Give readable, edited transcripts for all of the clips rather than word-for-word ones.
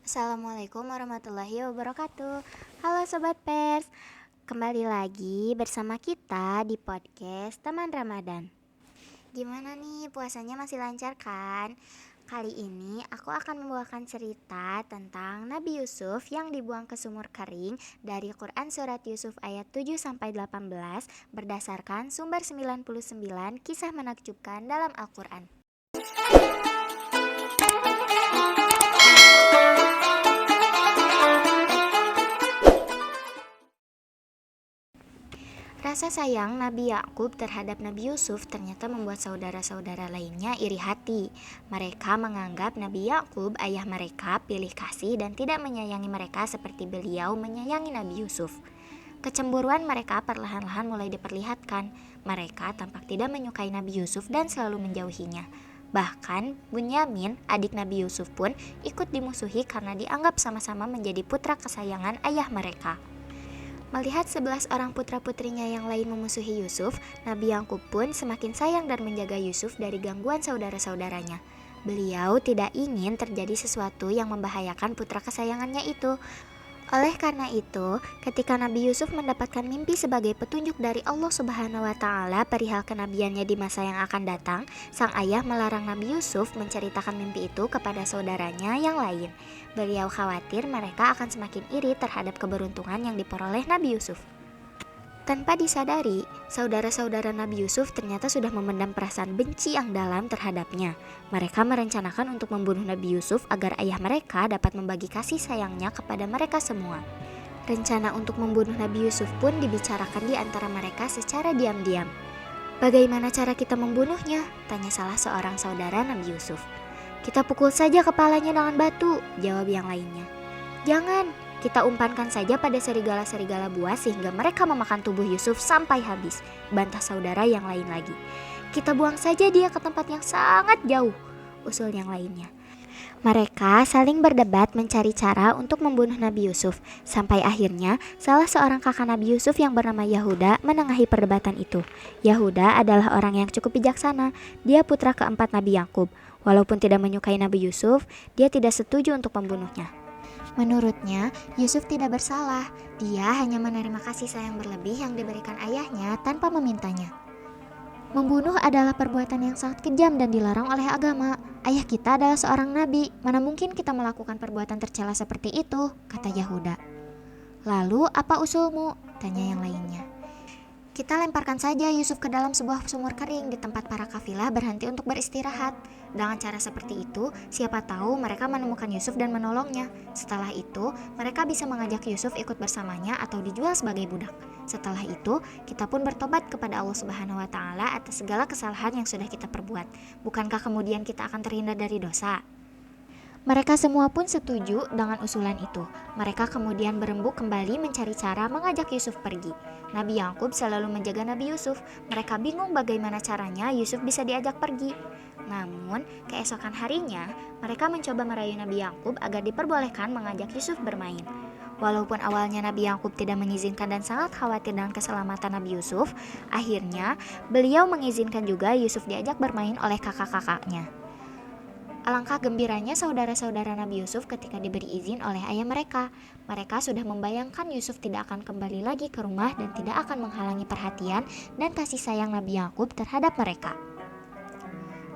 Assalamualaikum warahmatullahi wabarakatuh. Halo Sobat Pers, kembali lagi bersama kita di podcast Teman Ramadan. Gimana nih, puasanya masih lancar kan? Kali ini aku akan membawakan cerita tentang Nabi Yusuf yang dibuang ke sumur kering dari Quran Surat Yusuf ayat 7-18 berdasarkan sumber 99 kisah menakjubkan dalam Al-Quran. Rasa sayang Nabi Yakub terhadap Nabi Yusuf ternyata membuat saudara-saudara lainnya iri hati. Mereka menganggap Nabi Yakub, ayah mereka, pilih kasih dan tidak menyayangi mereka seperti beliau menyayangi Nabi Yusuf. Kecemburuan mereka perlahan-lahan mulai diperlihatkan. Mereka tampak tidak menyukai Nabi Yusuf dan selalu menjauhinya. Bahkan Bunyamin, adik Nabi Yusuf pun ikut dimusuhi karena dianggap sama-sama menjadi putra kesayangan ayah mereka. Melihat 11 orang putra-putrinya yang lain memusuhi Yusuf, Nabi Yakub pun semakin sayang dan menjaga Yusuf dari gangguan saudara-saudaranya. Beliau tidak ingin terjadi sesuatu yang membahayakan putra kesayangannya itu. Oleh karena itu, ketika Nabi Yusuf mendapatkan mimpi sebagai petunjuk dari Allah Subhanahu wa Ta'ala perihal kenabiannya di masa yang akan datang, sang ayah melarang Nabi Yusuf menceritakan mimpi itu kepada saudaranya yang lain. Beliau khawatir mereka akan semakin iri terhadap keberuntungan yang diperoleh Nabi Yusuf. Tanpa disadari, saudara-saudara Nabi Yusuf ternyata sudah memendam perasaan benci yang dalam terhadapnya. Mereka merencanakan untuk membunuh Nabi Yusuf agar ayah mereka dapat membagi kasih sayangnya kepada mereka semua. Rencana untuk membunuh Nabi Yusuf pun dibicarakan di antara mereka secara diam-diam. "Bagaimana cara kita membunuhnya?" tanya salah seorang saudara Nabi Yusuf. "Kita pukul saja kepalanya dengan batu," jawab yang lainnya. "Jangan, kita umpankan saja pada serigala-serigala buas sehingga mereka memakan tubuh Yusuf sampai habis," bantah saudara yang lain lagi. "Kita buang saja dia ke tempat yang sangat jauh," usul yang lainnya. Mereka saling berdebat mencari cara untuk membunuh Nabi Yusuf. Sampai akhirnya salah seorang kakak Nabi Yusuf yang bernama Yahuda menengahi perdebatan itu. Yahuda adalah orang yang cukup bijaksana. Dia putra keempat Nabi Yakub. Walaupun tidak menyukai Nabi Yusuf, dia tidak setuju untuk membunuhnya. Menurutnya, Yusuf tidak bersalah. Dia hanya menerima kasih sayang berlebih yang diberikan ayahnya tanpa memintanya. "Membunuh adalah perbuatan yang sangat kejam dan dilarang oleh agama. Ayah kita adalah seorang nabi, mana mungkin kita melakukan perbuatan tercela seperti itu," kata Yahuda. "Lalu apa usulmu?" tanya yang lainnya. "Kita lemparkan saja Yusuf ke dalam sebuah sumur kering di tempat para kafilah berhenti untuk beristirahat. Dengan cara seperti itu, siapa tahu mereka menemukan Yusuf dan menolongnya. Setelah itu, mereka bisa mengajak Yusuf ikut bersamanya atau dijual sebagai budak. Setelah itu, kita pun bertobat kepada Allah Subhanahu wa Ta'ala atas segala kesalahan yang sudah kita perbuat. Bukankah kemudian kita akan terhindar dari dosa?" Mereka semua pun setuju dengan usulan itu. Mereka kemudian berembuk kembali mencari cara mengajak Yusuf pergi. Nabi Yakub selalu menjaga Nabi Yusuf. Mereka bingung bagaimana caranya Yusuf bisa diajak pergi. Namun, keesokan harinya, mereka mencoba merayu Nabi Yakub agar diperbolehkan mengajak Yusuf bermain. Walaupun awalnya Nabi Yakub tidak mengizinkan dan sangat khawatir dengan keselamatan Nabi Yusuf, akhirnya beliau mengizinkan juga Yusuf diajak bermain oleh kakak-kakaknya. Alangkah gembiranya saudara-saudara Nabi Yusuf ketika diberi izin oleh ayah mereka. Mereka sudah membayangkan Yusuf tidak akan kembali lagi ke rumah dan tidak akan menghalangi perhatian dan kasih sayang Nabi Yakub terhadap mereka.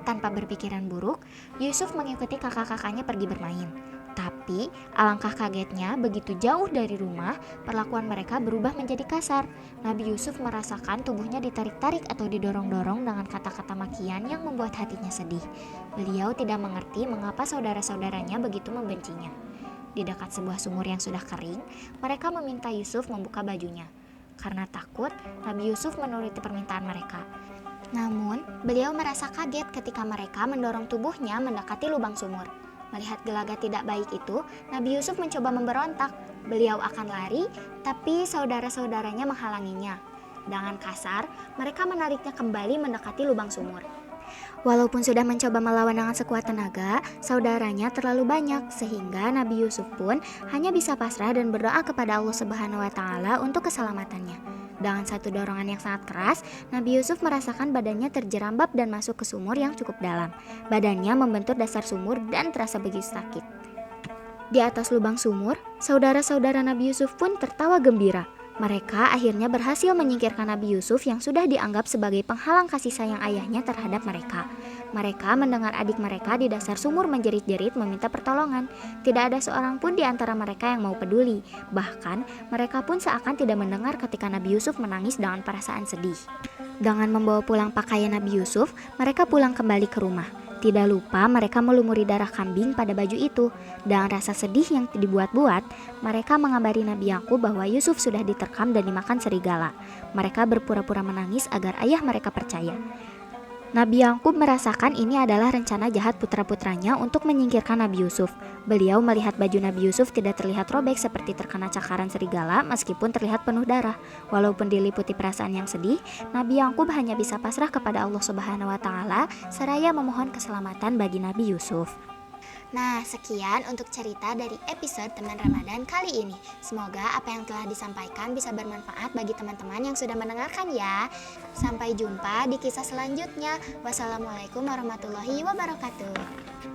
Tanpa berpikiran buruk, Yusuf mengikuti kakak-kakaknya pergi bermain. Tapi, alangkah kagetnya begitu jauh dari rumah, perlakuan mereka berubah menjadi kasar. Nabi Yusuf merasakan tubuhnya ditarik-tarik atau didorong-dorong dengan kata-kata makian yang membuat hatinya sedih. Beliau tidak mengerti mengapa saudara-saudaranya begitu membencinya. Di dekat sebuah sumur yang sudah kering, mereka meminta Yusuf membuka bajunya. Karena takut, Nabi Yusuf menuruti permintaan mereka. Namun, beliau merasa kaget ketika mereka mendorong tubuhnya mendekati lubang sumur. Melihat gelagat tidak baik itu, Nabi Yusuf mencoba memberontak. Beliau akan lari, tapi saudara-saudaranya menghalanginya. Dengan kasar, mereka menariknya kembali mendekati lubang sumur. Walaupun sudah mencoba melawan dengan sekuat tenaga, saudaranya terlalu banyak sehingga Nabi Yusuf pun hanya bisa pasrah dan berdoa kepada Allah Subhanahu wa Ta'ala untuk keselamatannya. Dengan satu dorongan yang sangat keras, Nabi Yusuf merasakan badannya terjerambab dan masuk ke sumur yang cukup dalam. Badannya membentur dasar sumur dan terasa begitu sakit. Di atas lubang sumur, saudara-saudara Nabi Yusuf pun tertawa gembira. Mereka akhirnya berhasil menyingkirkan Nabi Yusuf yang sudah dianggap sebagai penghalang kasih sayang ayahnya terhadap mereka. Mereka mendengar adik mereka di dasar sumur menjerit-jerit meminta pertolongan. Tidak ada seorang pun di antara mereka yang mau peduli. Bahkan, mereka pun seakan tidak mendengar ketika Nabi Yusuf menangis dengan perasaan sedih. Dengan membawa pulang pakaian Nabi Yusuf, mereka pulang kembali ke rumah. Tidak lupa mereka melumuri darah kambing pada baju itu. Dengan rasa sedih yang dibuat-buat, mereka mengabari Nabi Yakub bahwa Yusuf sudah diterkam dan dimakan serigala. Mereka berpura-pura menangis agar ayah mereka percaya. Nabi Yakub merasakan ini adalah rencana jahat putra-putranya untuk menyingkirkan Nabi Yusuf. Beliau melihat baju Nabi Yusuf tidak terlihat robek seperti terkena cakaran serigala meskipun terlihat penuh darah. Walaupun diliputi perasaan yang sedih, Nabi Yakub hanya bisa pasrah kepada Allah Subhanahu wa taala seraya memohon keselamatan bagi Nabi Yusuf. Nah, sekian untuk cerita dari episode Teman Ramadan kali ini. Semoga apa yang telah disampaikan bisa bermanfaat bagi teman-teman yang sudah mendengarkan ya. Sampai jumpa di kisah selanjutnya. Wassalamualaikum warahmatullahi wabarakatuh.